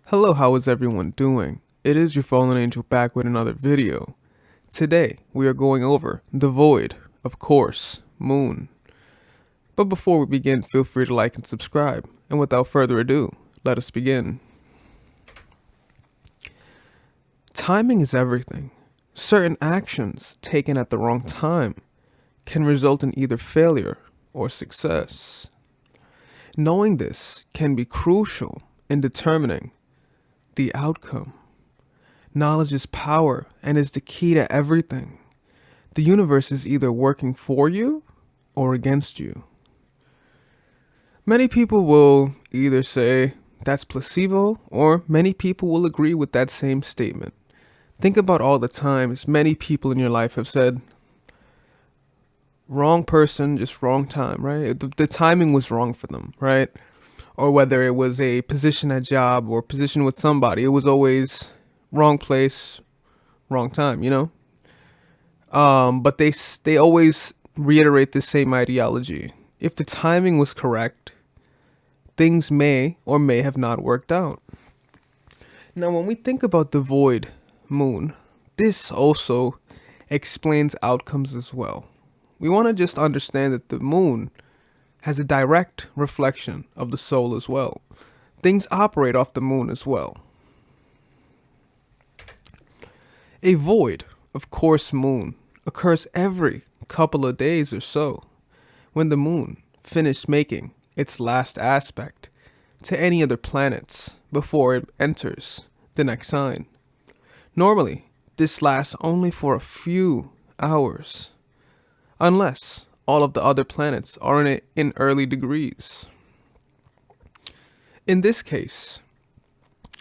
Hello, how is everyone doing? It is your fallen angel back with another video. Today, we are going over the void, of course, moon. But before we begin, feel free to like and subscribe. And without further ado, let us begin. Timing is everything. Certain actions taken at the wrong time can result in either failure or success. Knowing this can be crucial in determining the outcome. Knowledge is power and is the key to everything. The universe is either working for you or against you. Many people will either say that's placebo, or many people will agree with that same statement. Think about all the times many people in your life have said, wrong person, just wrong time, right? The timing was wrong for them, right? Or whether it was a position at job or position with somebody, it was always wrong place, wrong time, But they always reiterate the same ideology. If the timing was correct, things may or may have not worked out. Now, when we think about the void moon, this also explains outcomes as well. We want to just understand that the moon has a direct reflection of the soul as well. Things operate off the moon as well. A void, of course, moon occurs every couple of days or so, when the moon finishes making its last aspect to any other planets before it enters the next sign. Normally, this lasts only for a few hours, unless all of the other planets are in early degrees. In this case,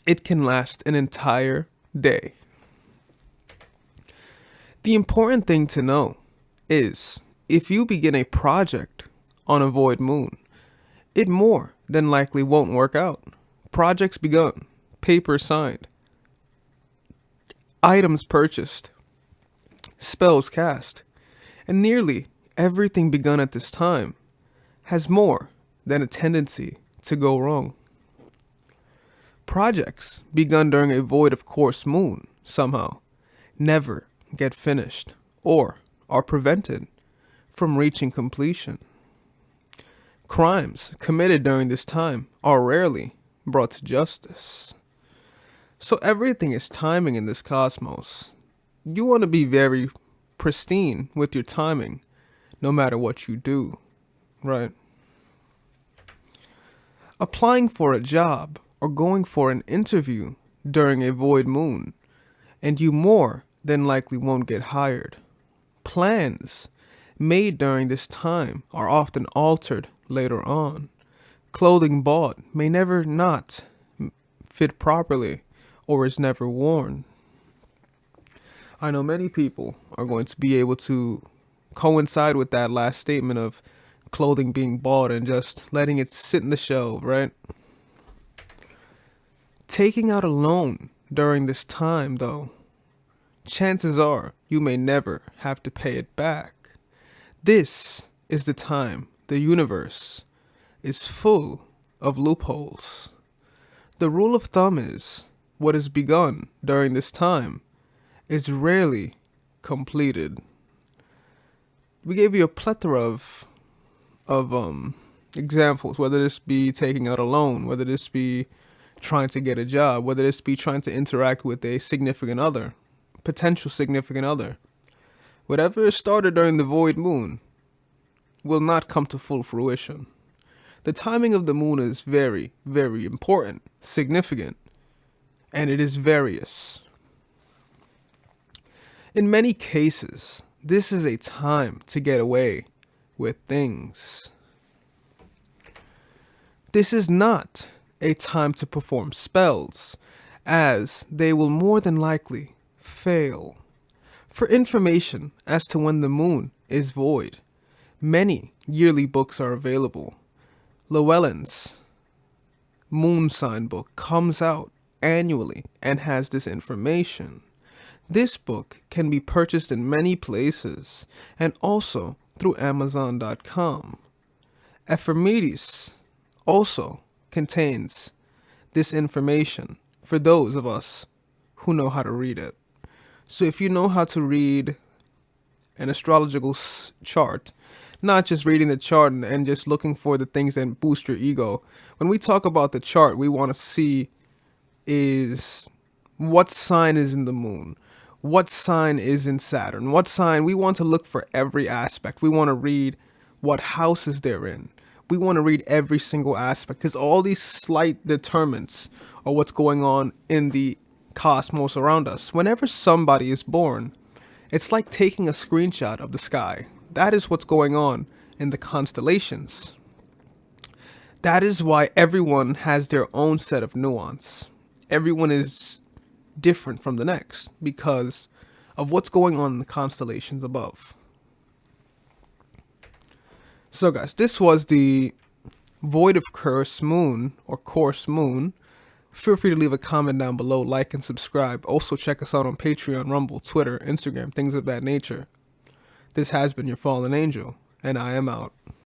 it can last an entire day. The important thing to know is if you begin a project on a void moon, it more than likely won't work out. Projects begun, papers signed, items purchased, spells cast, and nearly everything begun at this time has more than a tendency to go wrong. Projects begun during a void of course moon somehow never get finished or are prevented from reaching completion. Crimes committed during this time are rarely brought to justice. So everything is timing in this cosmos. You want to be very pristine with your timing, no matter what you do, right? Applying for a job or going for an interview during a void moon, and you more than likely won't get hired. Plans made during this time are often altered later on. Clothing bought may never not fit properly or is never worn. I know many people are going to be able to coincide with that last statement of clothing being bought and just letting it sit in the shelf, right? Taking out a loan during this time, though, chances are you may never have to pay it back. This is the time the universe is full of loopholes. The rule of thumb is what is begun during this time is rarely completed. We gave you a plethora of examples, whether this be taking out a loan, whether this be trying to get a job, whether this be trying to interact with a significant other, potential significant other. Whatever is started during the void moon will not come to full fruition. The timing of the moon is very, very important, significant, and it is various. In many cases, this is a time to get away with things. This is not a time to perform spells, as they will more than likely fail. For information as to when the moon is void, many yearly books are available. Llewellyn's moon sign book comes out annually and has this information. This book can be purchased in many places and also through Amazon.com. Ephemeris also contains this information for those of us who know how to read it. So if you know how to read an astrological chart, not just reading the chart and just looking for the things that boost your ego. When we talk about the chart, we want to see is what sign is in the moon, what sign is in Saturn, what sign. We want to look for every aspect. We want to read what houses they're in. We want to read every single aspect because all these slight determinants are what's going on in the cosmos around us. Whenever somebody is born, it's like taking a screenshot of the sky. That is what's going on in the constellations. That is why everyone has their own set of nuance. Everyone is different from the next because of what's going on in the constellations above. So guys, this was the Void of Curse Moon or Course Moon. Feel free to leave a comment down below, like and subscribe. Also check us out on Patreon, Rumble, Twitter, Instagram, things of that nature. This has been your fallen angel, and I am out.